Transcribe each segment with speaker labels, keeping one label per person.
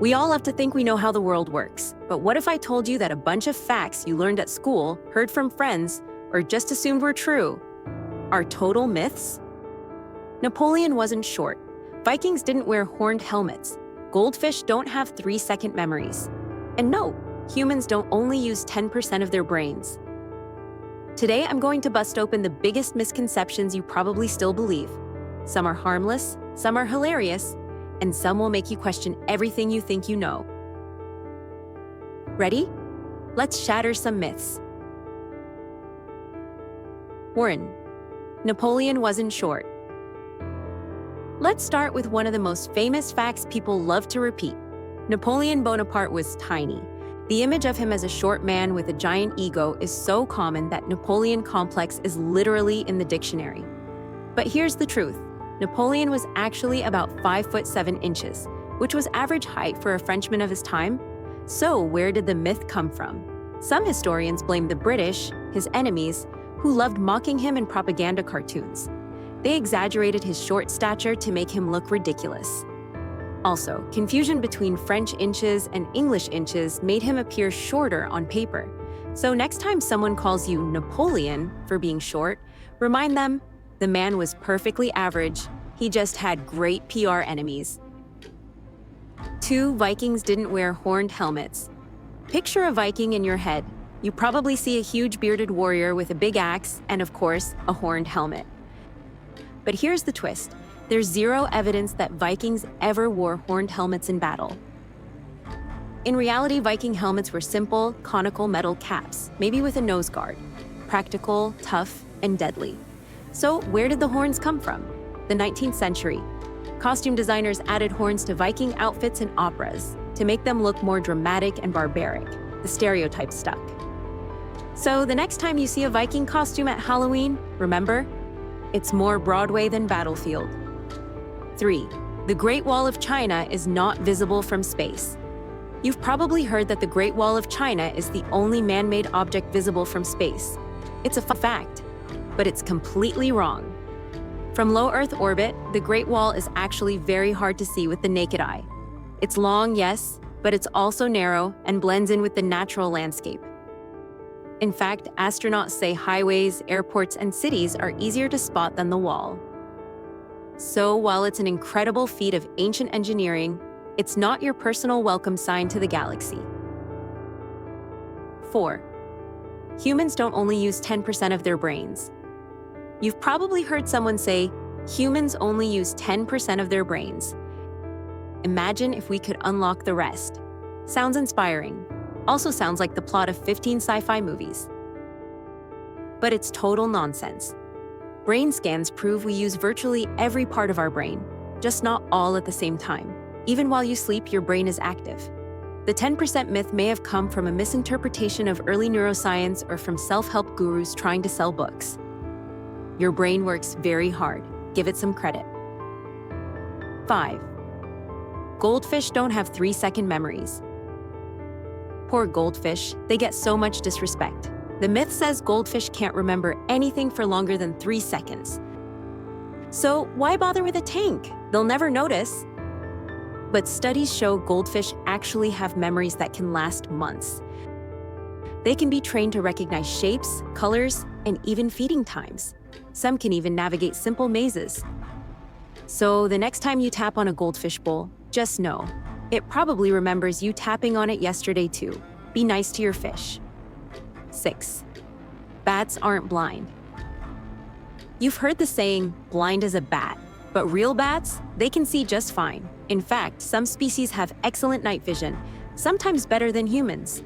Speaker 1: We all love to think we know how the world works, but what if I told you that a bunch of facts you learned at school, heard from friends, or just assumed were true are total myths? Napoleon wasn't short. Vikings didn't wear horned helmets. Goldfish don't have 3-second memories. And no, humans don't only use 10% of their brains. Today, I'm going to bust open the biggest misconceptions you probably still believe. Some are harmless, some are hilarious, and some will make you question everything you think you know. Ready? Let's shatter some myths. 1. Napoleon wasn't short. Let's start with one of the most famous facts people love to repeat. Napoleon Bonaparte was tiny. The image of him as a short man with a giant ego is so common that Napoleon complex is literally in the dictionary. But here's the truth. Napoleon was actually about 5'7", which was average height for a Frenchman of his time. So where did the myth come from? Some historians blame the British, his enemies, who loved mocking him in propaganda cartoons. They exaggerated his short stature to make him look ridiculous. Also, confusion between French inches and English inches made him appear shorter on paper. So next time someone calls you Napoleon for being short, remind them the man was perfectly average, he just had great PR enemies. 2. Vikings didn't wear horned helmets. Picture a Viking in your head. You probably see a huge bearded warrior with a big axe and, of course, a horned helmet. But here's the twist. There's zero evidence that Vikings ever wore horned helmets in battle. In reality, Viking helmets were simple, conical metal caps, maybe with a nose guard. Practical, tough, and deadly. So where did the horns come from? The 19th century. Costume designers added horns to Viking outfits and operas to make them look more dramatic and barbaric. The stereotype stuck. So the next time you see a Viking costume at Halloween, remember, it's more Broadway than battlefield. 3. The Great Wall of China is not visible from space. You've probably heard that the Great Wall of China is the only man-made object visible from space. It's a fact, but it's completely wrong. From low Earth orbit, the Great Wall is actually very hard to see with the naked eye. It's long, yes, but it's also narrow and blends in with the natural landscape. In fact, astronauts say highways, airports, and cities are easier to spot than the wall. So while it's an incredible feat of ancient engineering, it's not your personal welcome sign to the galaxy. 4. Humans don't only use 10% of their brains. You've probably heard someone say, humans only use 10% of their brains. Imagine if we could unlock the rest. Sounds inspiring. Also sounds like the plot of 15 sci-fi movies. But it's total nonsense. Brain scans prove we use virtually every part of our brain, just not all at the same time. Even while you sleep, your brain is active. The 10% myth may have come from a misinterpretation of early neuroscience or from self-help gurus trying to sell books. Your brain works very hard. Give it some credit. 5. Goldfish don't have 3-second memories. Poor goldfish, they get so much disrespect. The myth says goldfish can't remember anything for longer than 3 seconds. So why bother with a tank? They'll never notice. But studies show goldfish actually have memories that can last months. They can be trained to recognize shapes, colors, and even feeding times. Some can even navigate simple mazes. So the next time you tap on a goldfish bowl, just know, it probably remembers you tapping on it yesterday too. Be nice to your fish. 6. Bats aren't blind. You've heard the saying, blind as a bat, but real bats, they can see just fine. In fact, some species have excellent night vision, sometimes better than humans.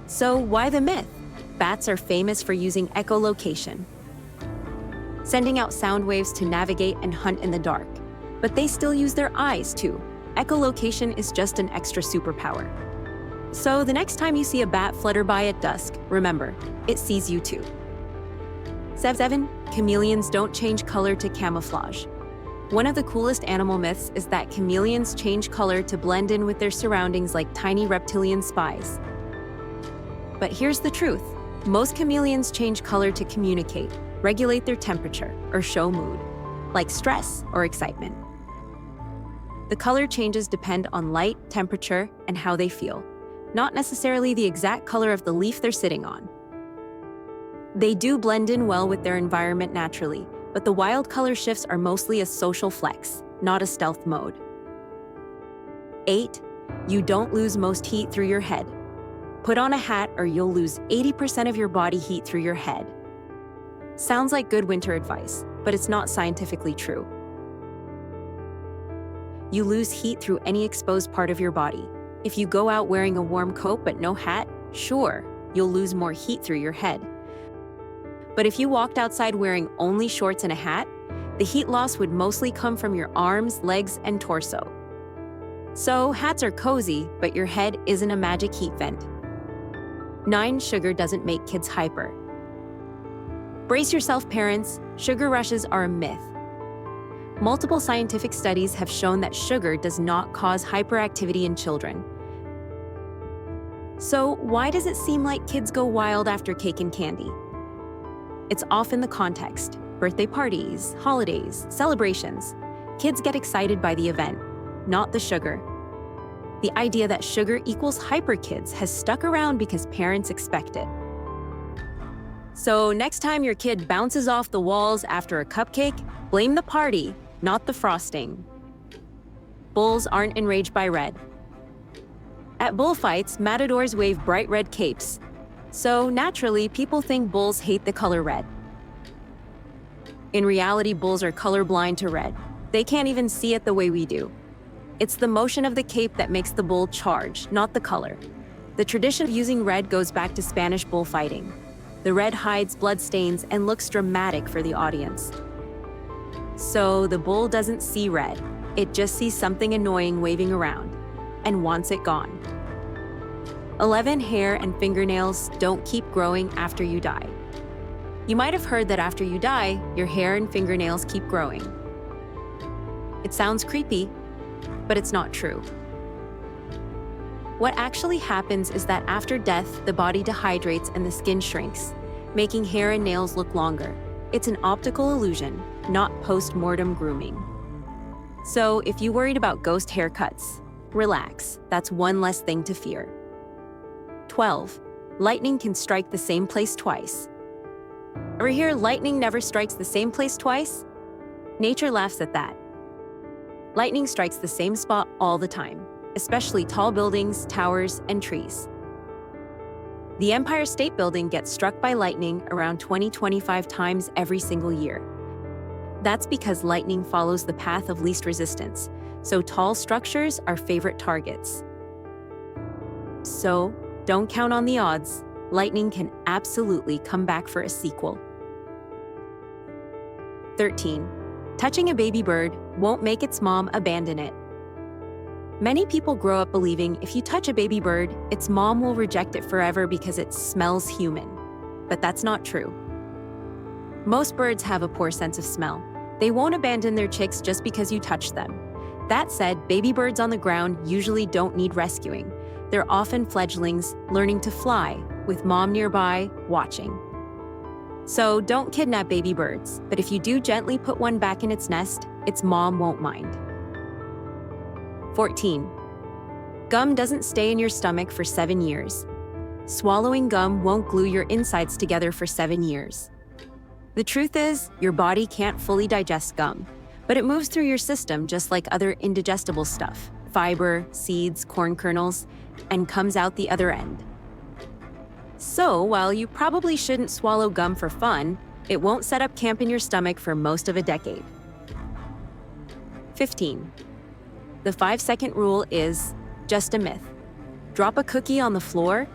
Speaker 1: So why the myth? Bats are famous for using echolocation, sending out sound waves to navigate and hunt in the dark. But they still use their eyes too. Echolocation is just an extra superpower. So the next time you see a bat flutter by at dusk, remember, it sees you too. 7. Chameleons don't change color to camouflage. One of the coolest animal myths is that chameleons change color to blend in with their surroundings like tiny reptilian spies. But here's the truth. Most chameleons change color to communicate, regulate their temperature, or show mood, like stress or excitement. The color changes depend on light, temperature, and how they feel, not necessarily the exact color of the leaf they're sitting on. They do blend in well with their environment naturally, but the wild color shifts are mostly a social flex, not a stealth mode. 8. You don't lose most heat through your head. Put on a hat or you'll lose 80% of your body heat through your head. Sounds like good winter advice, but it's not scientifically true. You lose heat through any exposed part of your body. If you go out wearing a warm coat but no hat, sure, you'll lose more heat through your head. But if you walked outside wearing only shorts and a hat, the heat loss would mostly come from your arms, legs, and torso. So, hats are cozy, but your head isn't a magic heat vent. 9. Sugar doesn't make kids hyper. Brace yourself, parents. Sugar rushes are a myth. Multiple scientific studies have shown that sugar does not cause hyperactivity in children. So, why does it seem like kids go wild after cake and candy? It's often the context. Birthday parties, holidays, celebrations. Kids get excited by the event, not the sugar. The idea that sugar equals hyper kids has stuck around because parents expect it. So next time your kid bounces off the walls after a cupcake, blame the party, not the frosting. Bulls aren't enraged by red. At bullfights, matadors wave bright red capes. So naturally, people think bulls hate the color red. In reality, bulls are colorblind to red. They can't even see it the way we do. It's the motion of the cape that makes the bull charge, not the color. The tradition of using red goes back to Spanish bullfighting. The red hides blood stains and looks dramatic for the audience. So the bull doesn't see red. It just sees something annoying waving around and wants it gone. 11. Hair and fingernails don't keep growing after you die. You might have heard that after you die, your hair and fingernails keep growing. It sounds creepy, but it's not true. What actually happens is that after death, the body dehydrates and the skin shrinks, making hair and nails look longer. It's an optical illusion, not post-mortem grooming. So if you worried about ghost haircuts, relax, that's one less thing to fear. 12. Lightning can strike the same place twice. Ever hear lightning never strikes the same place twice? Nature laughs at that. Lightning strikes the same spot all the time, especially tall buildings, towers, and trees. The Empire State Building gets struck by lightning around 20-25 times every single year. That's because lightning follows the path of least resistance, so tall structures are favorite targets. So, don't count on the odds. Lightning can absolutely come back for a sequel. 13. Touching a baby bird won't make its mom abandon it. Many people grow up believing if you touch a baby bird, its mom will reject it forever because it smells human. But that's not true. Most birds have a poor sense of smell. They won't abandon their chicks just because you touch them. That said, baby birds on the ground usually don't need rescuing. They're often fledglings learning to fly, with mom nearby watching. So don't kidnap baby birds, but if you do gently put one back in its nest, its mom won't mind. 14. Gum doesn't stay in your stomach for 7 years. Swallowing gum won't glue your insides together for 7 years. The truth is, your body can't fully digest gum, but it moves through your system just like other indigestible stuff, fiber, seeds, corn kernels, and comes out the other end. So, while you probably shouldn't swallow gum for fun, it won't set up camp in your stomach for most of a decade. 15. The 5-second rule is just a myth. Drop a cookie on the floor?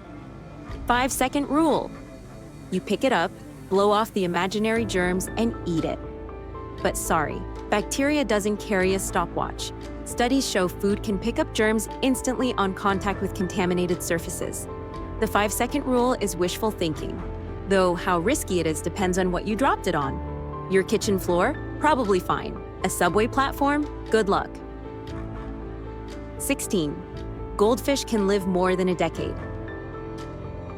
Speaker 1: 5-second rule. You pick it up, blow off the imaginary germs, and eat it. But sorry, bacteria doesn't carry a stopwatch. Studies show food can pick up germs instantly on contact with contaminated surfaces. The 5-second rule is wishful thinking, though how risky it is depends on what you dropped it on. Your kitchen floor? Probably fine. A subway platform? Good luck. 16. Goldfish can live more than a decade.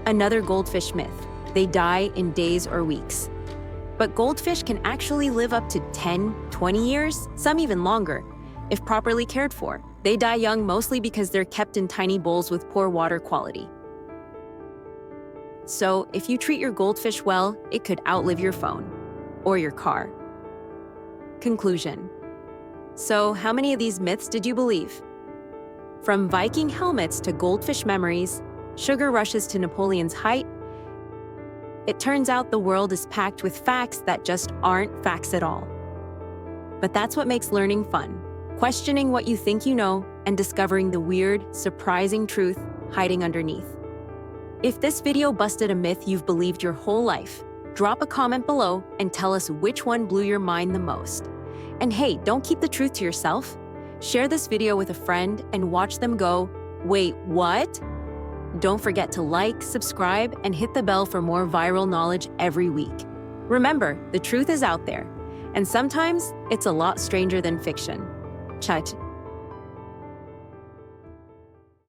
Speaker 1: Another goldfish myth. They die in days or weeks. But goldfish can actually live up to 10, 20 years, some even longer. if properly cared for. They die young mostly because they're kept in tiny bowls with poor water quality. So, if you treat your goldfish well, it could outlive your phone or your car. Conclusion. So, how many of these myths did you believe? From Viking helmets to goldfish memories, sugar rushes to Napoleon's height, it turns out the world is packed with facts that just aren't facts at all. But that's what makes learning fun. Questioning what you think you know and discovering the weird, surprising truth hiding underneath. If this video busted a myth you've believed your whole life, drop a comment below and tell us which one blew your mind the most. And hey, don't keep the truth to yourself. Share this video with a friend and watch them go, "Wait, what?" Don't forget to like, subscribe, and hit the bell for more viral knowledge every week. Remember, the truth is out there, and sometimes it's a lot stranger than fiction. Chat.